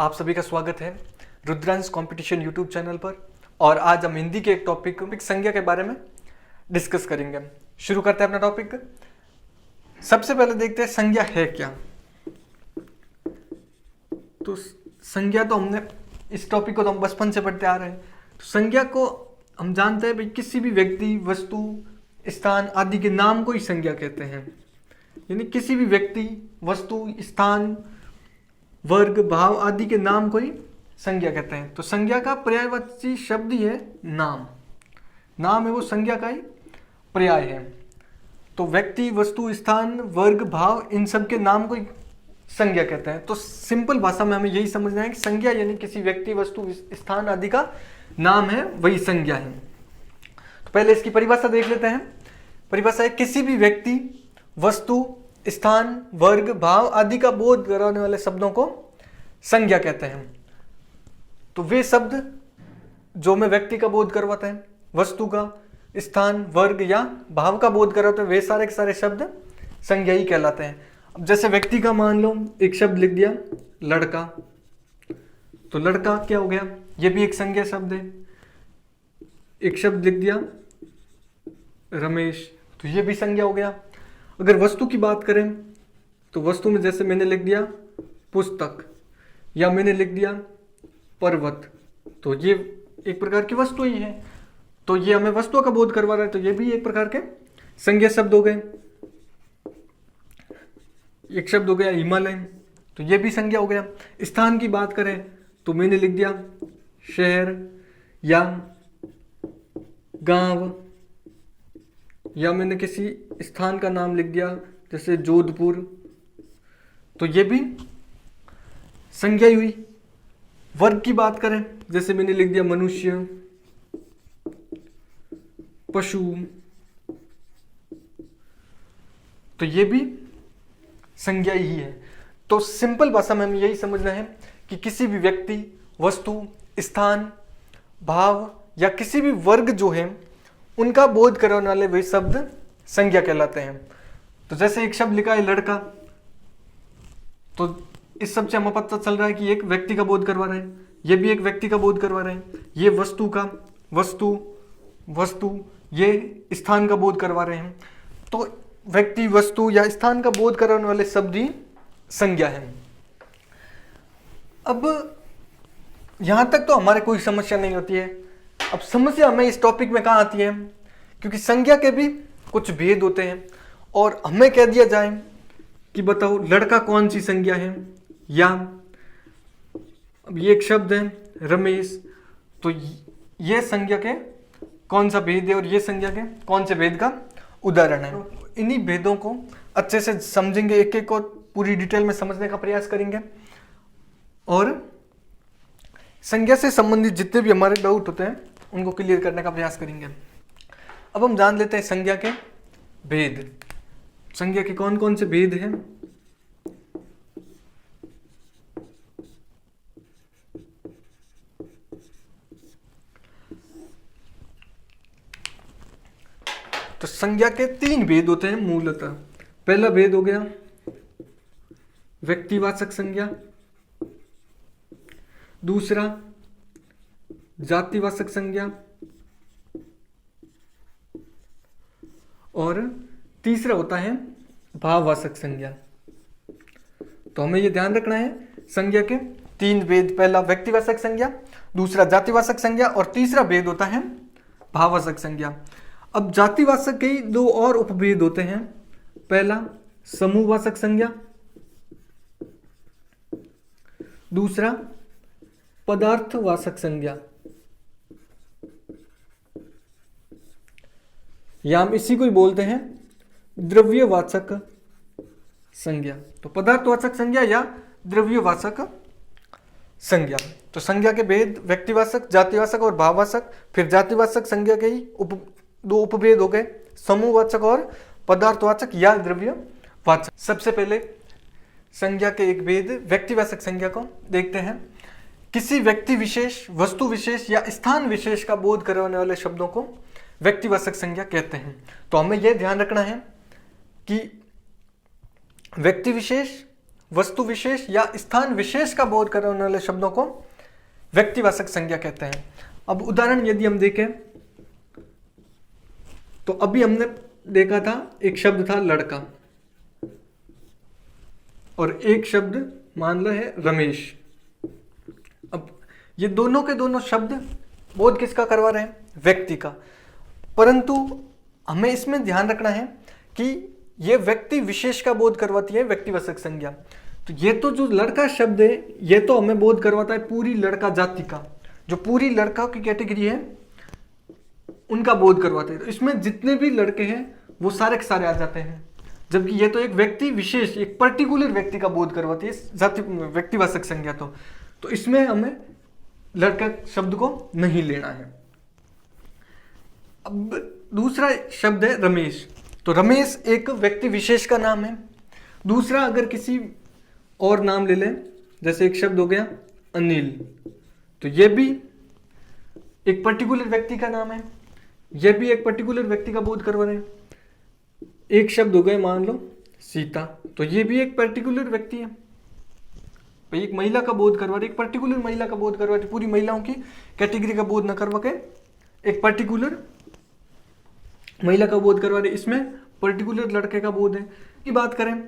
आप सभी का स्वागत है रुद्रांश कंपटीशन यूट्यूब चैनल पर। और आज हम हिंदी के एक टॉपिक संज्ञा के बारे में डिस्कस करेंगे। शुरू करते हैं अपना टॉपिक। सबसे पहले देखते हैं संज्ञा है क्या। तो संज्ञा तो हमने इस टॉपिक को तो हम बचपन से पढ़ते आ रहे हैं। तो संज्ञा को हम जानते हैं भाई किसी भी व्यक्ति, वस्तु, स्थान आदि के नाम को ही संज्ञा कहते हैं। यानी किसी भी व्यक्ति, वस्तु, स्थान, वर्ग, भाव आदि के नाम को ही संज्ञा कहते हैं। तो संज्ञा का पर्यायवाची शब्द ही है नाम। नाम है वो संज्ञा का ही पर्याय है। तो व्यक्ति, वस्तु, स्थान, वर्ग, भाव इन सब के नाम को ही संज्ञा कहते हैं। तो सिंपल भाषा में हमें यही समझना है कि संज्ञा यानी किसी व्यक्ति, वस्तु, स्थान आदि का नाम है, वही संज्ञा है। तो पहले इसकी परिभाषा देख लेते हैं। परिभाषा है किसी भी व्यक्ति, वस्तु, स्थान, वर्ग, भाव आदि का बोध कराने वाले शब्दों को संज्ञा कहते हैं। तो वे शब्द जो में व्यक्ति का बोध करवाते हैं, वस्तु का, स्थान, वर्ग या भाव का बोध कराते हैं, वे सारे के सारे शब्द संज्ञा ही कहलाते हैं। अब जैसे व्यक्ति का मान लो एक शब्द लिख दिया लड़का, तो लड़का क्या हो गया, ये भी एक संज्ञा शब्द है। एक शब्द लिख दिया रमेश, तो ये भी संज्ञा हो गया। अगर वस्तु की बात करें तो वस्तु में जैसे मैंने लिख दिया पुस्तक या मैंने लिख दिया पर्वत, तो ये एक प्रकार की वस्तु ही है। तो ये हमें वस्तुओं का बोध करवा रहा है, तो ये भी एक प्रकार के संज्ञा शब्द हो गए। एक शब्द हो गया हिमालय, तो ये भी संज्ञा हो गया। स्थान की बात करें तो मैंने लिख दिया शहर या गांव, या मैंने किसी स्थान का नाम लिख दिया जैसे जोधपुर, तो ये भी संज्ञा ही हुई। वर्ग की बात करें जैसे मैंने लिख दिया मनुष्य, पशु, तो ये भी संज्ञा ही है। तो सिंपल भाषा में हमें यही समझना है कि किसी भी व्यक्ति, वस्तु, स्थान, भाव या किसी भी वर्ग जो है उनका बोध कराने वाले वे शब्द संज्ञा कहलाते हैं। तो जैसे एक शब्द लिखा है लड़का, तो इस शब्द से हमें पता चल रहा है कि एक व्यक्ति का बोध करवा रहे हैं, ये भी एक व्यक्ति का बोध करवा रहे हैं। ये वस्तु का, वस्तु ये स्थान का बोध करवा रहे हैं। तो व्यक्ति, वस्तु या स्थान का बोध कराने वाले शब्द ही संज्ञा है। अब यहां तक तो हमारे कोई समस्या नहीं होती है। अब समस्या हमें इस टॉपिक में कहाँ आती है, क्योंकि संज्ञा के भी कुछ भेद होते हैं और हमें कह दिया जाए कि बताओ लड़का कौन सी संज्ञा है, या अब ये एक शब्द है रमेश, तो ये संज्ञा के कौन सा भेद है और ये संज्ञा के कौन से भेद का उदाहरण है। इन्हीं भेदों को अच्छे से समझेंगे, एक एक को पूरी डिटेल में समझने का प्रयास करेंगे और संज्ञा से संबंधित जितने भी हमारे डाउट होते हैं उनको क्लियर करने का प्रयास करेंगे। अब हम जान लेते हैं संज्ञा के भेद। संज्ञा के कौन कौन से भेद हैं। तो संज्ञा के 3 भेद होते हैं मूलतः। पहला भेद हो गया व्यक्तिवाचक संज्ञा, दूसरा जातिवाचक संज्ञा और तीसरा होता है भाववाचक संज्ञा। तो हमें यह ध्यान रखना है संज्ञा के 3 भेद। पहला व्यक्तिवाचक संज्ञा, दूसरा जातिवाचक संज्ञा और तीसरा भेद होता है भाववाचक संज्ञा। अब जातिवाचक के 2 और उपभेद होते हैं। पहला समूहवाचक संज्ञा, दूसरा पदार्थवाचक संज्ञा, या हम इसी को ही बोलते हैं द्रव्यवाचक संज्ञा। तो पदार्थवाचक संज्ञा या द्रव्यवाचक संज्ञा। तो संज्ञा के भेद व्यक्तिवाचक, जातिवाचक और भाववाचक। फिर जातिवाचक संज्ञा के ही 2 उपभेद हो गए, समूहवाचक और पदार्थवाचक या द्रव्यवाचक। सबसे पहले संज्ञा के एक भेद व्यक्तिवाचक संज्ञा को देखते हैं। किसी व्यक्ति विशेष, वस्तु विशेष या स्थान विशेष का बोध कराने वाले शब्दों को व्यक्तिवाचक संज्ञा कहते हैं। तो हमें यह ध्यान रखना है कि व्यक्ति विशेष, वस्तु विशेष या स्थान विशेष का बोध करने वाले शब्दों को व्यक्तिवाचक संज्ञा कहते हैं। अब उदाहरण यदि हम देखें तो अभी हमने देखा था एक शब्द था लड़का और एक शब्द मान लो है रमेश। अब ये दोनों के दोनों शब्द बोध किसका करवा रहे हैं? व्यक्ति का। परंतु हमें इसमें ध्यान रखना है कि ये व्यक्ति विशेष का बोध करवाती है व्यक्तिवाचक संज्ञा। तो ये तो जो लड़का शब्द है ये तो हमें बोध करवाता है पूरी लड़का जाति का, जो पूरी लड़का की कैटेगरी है उनका बोध करवाते हैं। तो इसमें जितने भी लड़के हैं वो सारे के सारे आ जाते हैं, जबकि ये तो एक व्यक्ति विशेष, एक पर्टिकुलर व्यक्ति का बोध करवाती है जाति व्यक्तिवाचक संज्ञा। तो इसमें हमें लड़का शब्द को नहीं लेना है। अब दूसरा शब्द है रमेश। तो रमेश एक व्यक्ति विशेष का नाम है। दूसरा अगर किसी और नाम ले लें, जैसे एक शब्द हो गया अनिल, तो ये भी एक पर्टिकुलर व्यक्ति का नाम है, ये भी एक पर्टिकुलर व्यक्ति का बोध करवा रहे हैं। एक शब्द हो गए मान लो सीता, तो ये भी एक पर्टिकुलर व्यक्ति है, एक महिला का बोध करवा रहे, एक पर्टिकुलर महिला का बोध करवा रहे, पूरी महिलाओं की कैटेगरी का बोध न करवा के एक पर्टिकुलर महिला का बोध करवा रहे, इसमें पर्टिकुलर लड़के का बोध है। की बात करें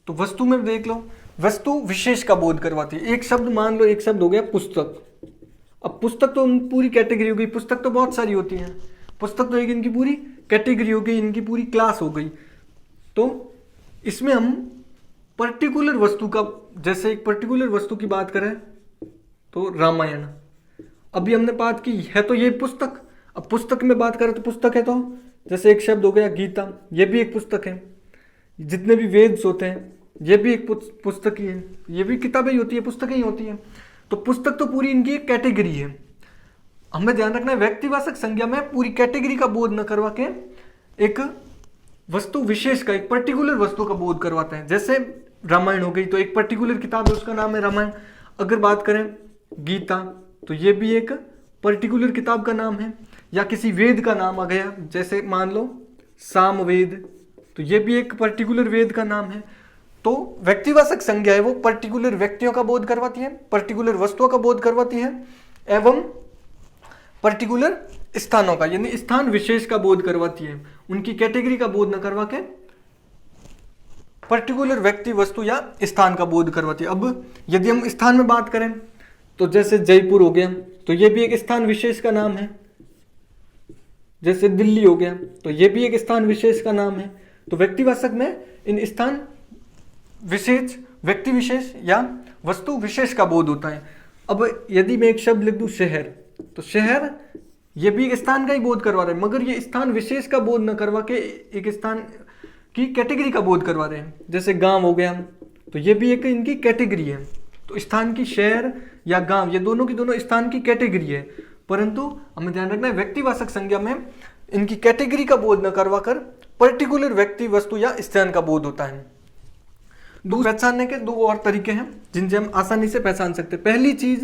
तो वस्तु में देख लो, वस्तु विशेष का बोध करवाती है। एक शब्द मान लो, एक शब्द हो गया पुस्तक। अब पुस्तक तो पूरी कैटेगरी हो गई, पुस्तक तो बहुत सारी होती हैं, पुस्तक तो एक इनकी पूरी कैटेगरी हो गई, इनकी पूरी क्लास हो गई। तो इसमें हम पर्टिकुलर वस्तु का, जैसे एक पर्टिकुलर वस्तु की बात करें तो रामायण, अभी हमने बात की है तो ये पुस्तक। अब पुस्तक में बात करें तो पुस्तक है, तो जैसे एक शब्द हो गया गीता, ये भी एक पुस्तक है। जितने भी वेद्स होते हैं ये भी एक पुस्तक ही है, ये भी किताबें ही होती है, पुस्तकें ही होती है। तो पुस्तक तो पूरी इनकी एक कैटेगरी है। हमें ध्यान रखना है व्यक्तिवाचक संज्ञा में पूरी कैटेगरी का बोध न करवा के एक वस्तु विशेष का, एक पर्टिकुलर वस्तु का बोध करवाते हैं। जैसे रामायण हो गई तो एक पर्टिकुलर किताब है, उसका नाम है रामायण। अगर बात करें गीता तो ये भी एक पर्टिकुलर किताब का नाम है। या किसी वेद का नाम आ गया, जैसे मान लो सामवेद, तो ये भी एक पर्टिकुलर वेद का नाम है। तो व्यक्तिवाचक संज्ञा है वो पर्टिकुलर व्यक्तियों का बोध करवाती है, पर्टिकुलर वस्तुओं का बोध करवाती है, एवं पर्टिकुलर स्थानों का, यानी स्थान विशेष का बोध करवाती है। उनकी कैटेगरी का बोध न करवा के पर्टिकुलर व्यक्ति, वस्तु या स्थान का बोध करवाती है। अब यदि हम स्थान में बात करें तो जैसे जयपुर हो गया, तो ये भी एक स्थान विशेष का नाम है। जैसे दिल्ली हो गया तो ये भी एक स्थान विशेष का नाम है। तो व्यक्तिवाचक में इन स्थान विशेष, व्यक्ति विशेष या वस्तु विशेष का बोध होता है। अब यदि मैं एक शब्द लिख दूं शहर, तो शहर ये भी एक स्थान का ही बोध करवा रहे हैं, मगर ये स्थान विशेष का बोध न करवा के एक स्थान की कैटेगरी का बोध करवा रहे हैं। जैसे गांव हो गया तो ये भी एक इनकी कैटेगरी है। तो स्थान की शहर या गांव, ये दोनों की दोनों स्थान की कैटेगरी है, परंतु हमें ध्यान रखना है व्यक्तिवाचक संज्ञा में इनकी कैटेगरी का बोध न करवा कर पर्टिकुलर व्यक्ति, वस्तु या स्थान का बोध होता है। पहचानने के दो और तरीके हैं जिनसे हम आसानी से पहचान सकते हैं। पहली चीज,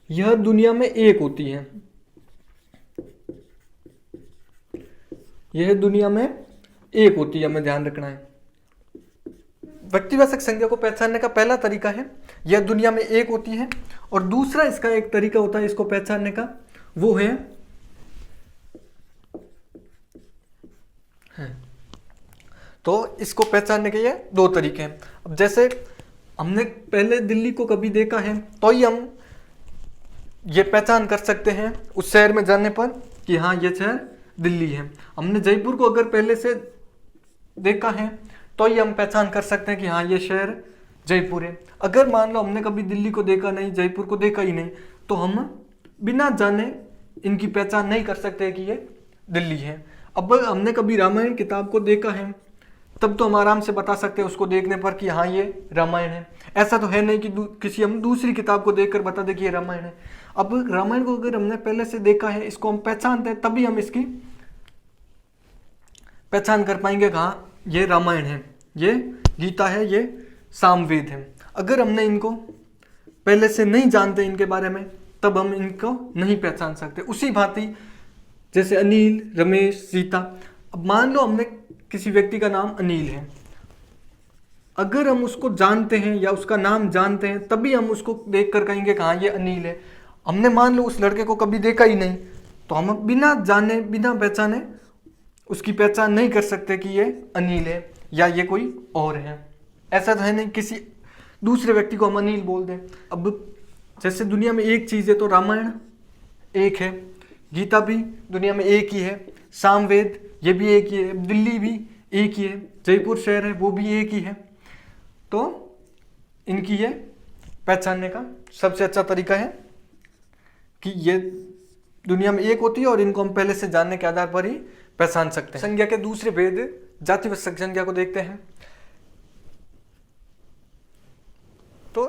यह दुनिया में एक होती है, यह दुनिया में एक होती है, हमें ध्यान रखना है। व्यक्तिवाचक संज्ञा को पहचानने का पहला तरीका है यह दुनिया में एक होती है, और दूसरा इसका एक तरीका होता है इसको पहचानने का, वो है तो इसको पहचानने के ये दो तरीके हैं। अब जैसे हमने पहले दिल्ली को कभी देखा है तो ही हम ये पहचान कर सकते हैं उस शहर में जाने पर कि हाँ ये शहर दिल्ली है। हमने जयपुर को अगर पहले से देखा है तो ही हम पहचान कर सकते हैं कि हाँ ये शहर जयपुर है। अगर मान लो हमने कभी दिल्ली को देखा नहीं, जयपुर को देखा ही नहीं, तो हम बिना जाने इनकी पहचान नहीं कर सकते कि ये दिल्ली है। अब हमने कभी रामायण किताब को देखा है तब तो हम आराम से बता सकते हैं उसको देखने पर कि हाँ ये रामायण है। ऐसा तो है नहीं कि किसी हम दूसरी किताब को देखकर बता दें कि ये रामायण है। अब रामायण को अगर हमने पहले से देखा है, इसको हम पहचानते हैं, तभी हम इसकी पहचान कर पाएंगे हाँ ये रामायण है, ये गीता है, ये सामवेद है। अगर हमने इनको पहले से नहीं जानते इनके बारे में, तब हम इनको नहीं पहचान सकते। उसी भांति जैसे अनिल, रमेश, सीता। अब मान लो हमने किसी व्यक्ति का नाम अनिल है। अगर हम उसको जानते हैं या उसका नाम जानते हैं तभी हम उसको देख कर कहेंगे कि हाँ ये अनिल है। हमने मान लो उस लड़के को कभी देखा ही नहीं, तो हम बिना जाने बिना पहचाने उसकी पहचान नहीं कर सकते कि ये अनिल है या ये कोई और है। ऐसा तो है नहीं किसी दूसरे व्यक्ति को हम अनिल बोल दें। अब जैसे दुनिया में एक चीज़ है तो रामायण एक है, गीता भी दुनिया में एक ही है, सामवेद ये भी एक ही है, दिल्ली भी एक ही है, जयपुर शहर है वो भी एक ही है। तो इनकी ये पहचानने का सबसे अच्छा तरीका है कि ये दुनिया में एक होती है और इनको हम पहले से जानने के आधार पर ही पहचान सकते हैं। संज्ञा के दूसरे भेद जातिवाचक संज्ञा को देखते हैं। तो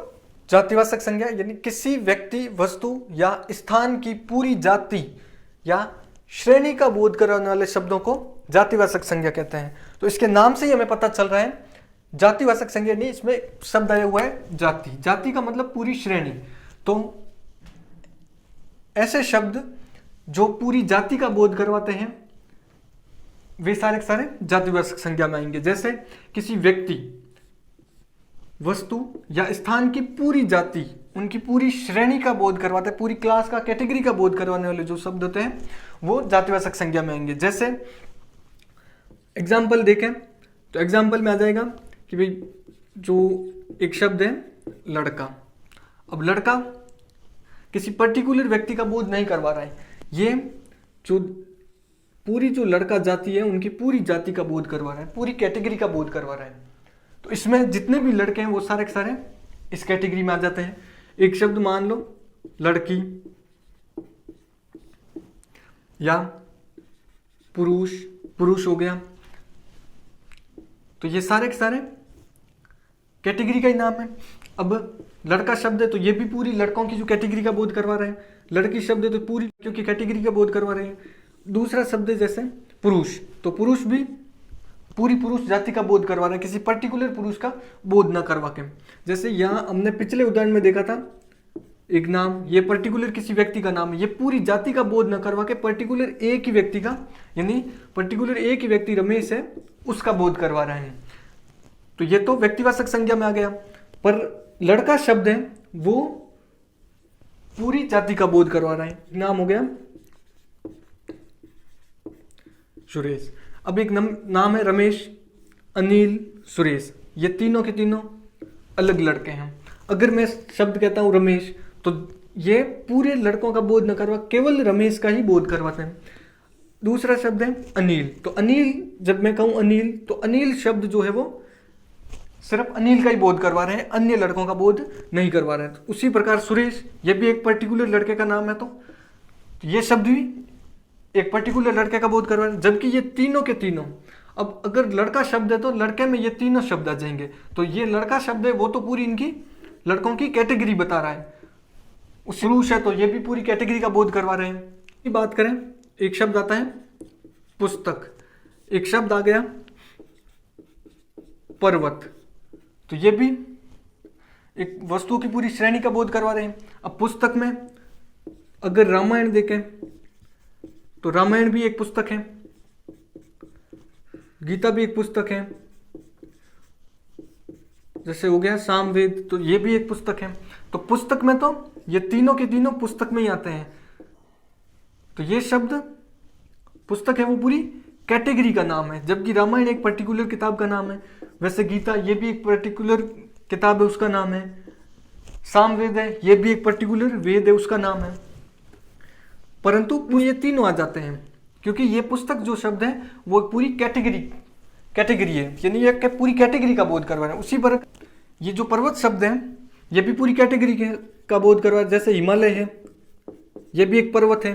जातिवाचक संज्ञा यानी किसी व्यक्ति, वस्तु या स्थान की पूरी जाति या श्रेणी का बोध कराने वाले शब्दों को जातिवाचक संज्ञा कहते हैं। तो इसके नाम से ही हमें पता चल रहा है जातिवाचक संज्ञा नहीं, इसमें शब्द आया हुआ है जाति। जाति का मतलब पूरी श्रेणी। तो ऐसे शब्द जो पूरी जाति का बोध करवाते हैं वे सारे के सारे जातिवाचक संज्ञा में आएंगे। जैसे किसी व्यक्ति, वस्तु या स्थान की पूरी जाति, उनकी पूरी श्रेणी का बोध करवाते हैं, पूरी क्लास का, कैटेगरी का बोध करवाने वाले जो शब्द होते हैं वो जातिवाचक संज्ञा में आएंगे। जैसे एग्जाम्पल देखें तो एग्जाम्पल में आ जाएगा कि भाई जो एक शब्द है लड़का। अब लड़का किसी पर्टिकुलर व्यक्ति का बोध नहीं करवा रहा है, ये जो पूरी जो लड़का जाति है उनकी पूरी जाति का बोध करवा रहा है, पूरी कैटेगरी का बोध करवा रहा है। तो इसमें जितने भी लड़के हैं वो सारे के सारे इस कैटेगरी में आ जाते हैं। एक शब्द मान लो लड़की या पुरुष, पुरुष हो गया, तो ये सारे के सारे कैटेगरी का ही नाम है। अब लड़का शब्द है तो ये भी पूरी लड़कों की जो कैटेगरी का बोध करवा रहे हैं, लड़की शब्द है तो पूरी लड़कियों की कैटेगरी का बोध करवा रहे हैं। दूसरा शब्द है जैसे पुरुष, तो पुरुष भी पूरी पुरुष जाति का बोध करवा रहे हैं, किसी पर्टिकुलर पुरुष का बोध ना करवा के। जैसे यहाँ हमने पिछले उदाहरण में देखा था एक नाम, ये पर्टिकुलर किसी व्यक्ति का नाम है, ये पूरी जाति का बोध न करवा के पर्टिकुलर एक ही व्यक्ति का, यानी पर्टिकुलर एक ही व्यक्ति रमेश है उसका बोध करवा रहे हैं। तो ये तो व्यक्तिवाचक संज्ञा में आ गया। पर लड़का शब्द है वो पूरी जाति का बोध करवा रहा है। नाम हो गया सुरेश। अब एक नाम है रमेश, अनिल, सुरेश, ये तीनों के तीनों अलग लड़के हैं। अगर मैं शब्द कहता हूं रमेश तो ये पूरे लड़कों का बोध न करवा, केवल रमेश का ही बोध करवाते हैं। दूसरा शब्द है अनिल, तो अनिल जब मैं कहूं अनिल तो अनिल शब्द जो है वो सिर्फ अनिल का ही बोध करवा रहे हैं, अन्य लड़कों का बोध नहीं करवा रहे हैं। तो उसी प्रकार सुरेश, ये भी एक पर्टिकुलर लड़के का नाम है, तो ये शब्द भी एक पर्टिकुलर लड़के का बोध करवा रहे हैं। जबकि ये तीनों के तीनों, अब अगर लड़का शब्द है तो लड़के में ये तीनों शब्द आ जाएंगे। तो ये लड़का शब्द है वो तो पूरी इनकी लड़कों की कैटेगरी बता रहा है। पुरुष है तो ये भी पूरी कैटेगरी का बोध करवा रहे हैं। बात करें, एक शब्द आता है पुस्तक, एक शब्द आ गया पर्वत, तो ये भी एक वस्तु की पूरी श्रेणी का बोध करवा रहे हैं। अब पुस्तक में अगर रामायण देखें तो रामायण भी एक पुस्तक है, गीता भी एक पुस्तक है, जैसे हो गया सामवेद, तो ये भी एक पुस्तक है। तो पुस्तक में तो ये तीनों के तीनों पुस्तक में ही आते हैं। तो ये शब्द पुस्तक है वो पूरी कैटेगरी का नाम है, जबकि रामायण एक पर्टिकुलर किताब का नाम है। वैसे गीता ये भी एक पर्टिकुलर किताब है उसका नाम है। सामवेद है ये भी एक पर्टिकुलर वेद है उसका नाम है। परंतु ये तीनों आ जाते हैं क्योंकि ये पुस्तक जो शब्द है वो पूरी कैटेगरी है, यानी ये पूरी कैटेगरी का बोध करवा रहा है। उसी पर ये जो पर्वत शब्द है ये भी पूरी कैटेगरी का बोध करवा रहा है। जैसे हिमालय है ये भी एक पर्वत है,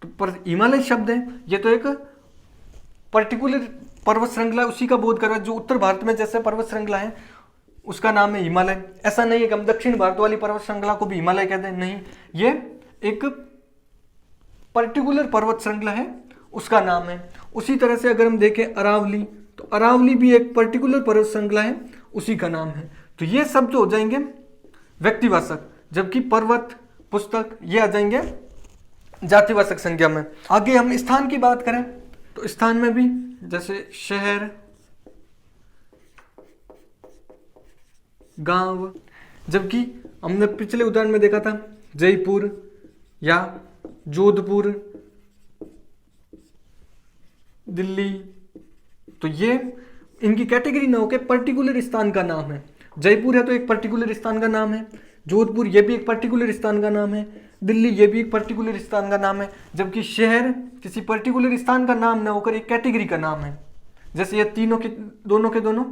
तो पर हिमालय शब्द है ये तो एक पर्टिकुलर पर्वत श्रृंखला उसी का बोध करवा, जो उत्तर भारत में जैसे पर्वत श्रृंखला है उसका नाम है हिमालय। ऐसा नहीं है कि हम दक्षिण भारत वाली पर्वत श्रृंखला को भी हिमालय कहते हैं, नहीं, ये एक पर्टिकुलर पर्वत श्रृंखला है उसका नाम है। उसी तरह से अगर हम देखें अरावली, तो अरावली भी एक पर्टिकुलर पर्वत श्रृंखला है उसी का नाम है। तो ये सब जो हो जाएंगे व्यक्तिवाचक, जबकि पर्वत, पुस्तक ये आ जाएंगे जातिवाचक संज्ञा में। आगे हम स्थान की बात करें तो स्थान में भी जैसे शहर, गांव। जबकि हमने पिछले उदाहरण में देखा था जयपुर या जोधपुर, दिल्ली, तो ये इनकी कैटेगरी ना होकर पर्टिकुलर स्थान का नाम है। जयपुर है तो एक पर्टिकुलर स्थान का नाम है, जोधपुर ये भी एक पर्टिकुलर स्थान का नाम है, दिल्ली ये भी एक पर्टिकुलर स्थान का नाम है। जबकि शहर किसी पर्टिकुलर स्थान का नाम ना होकर एक कैटेगरी का नाम है। जैसे ये तीनों के दोनों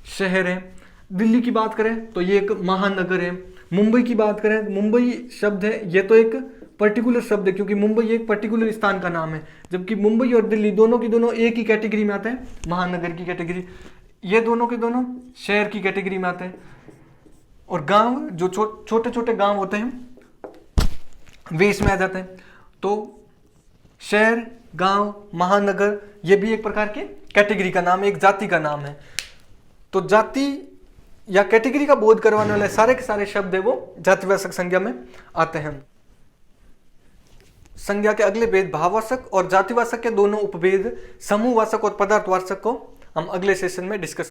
शहर हैं। दिल्ली की बात करें तो ये एक महानगर है। मुंबई की बात करें तो मुंबई शब्द है, ये तो एक पर्टिकुलर शब्द है क्योंकि मुंबई एक पर्टिकुलर स्थान का नाम है। जबकि मुंबई और दिल्ली दोनों की दोनों एक ही कैटेगरी में आते हैं, महानगर की कैटेगरी। ये दोनों के दोनों शहर की कैटेगरी में आते हैं। और गांव जो छोटे छोटे गांव होते हैं वे इसमें आ जाते हैं। तो शहर, गांव, महानगर ये भी एक प्रकार के कैटेगरी का नाम है, एक जाति का नाम है। तो जाति या कैटेगरी का बोध करवाने वाले सारे के सारे शब्द है वो जातिवाचक संज्ञा में आते हैं। संज्ञा के अगले भेद भाववाचक और जातिवाचक के दोनों उपभेद समूहवाचक और पदार्थवाचक को हम अगले सेशन में डिस्कस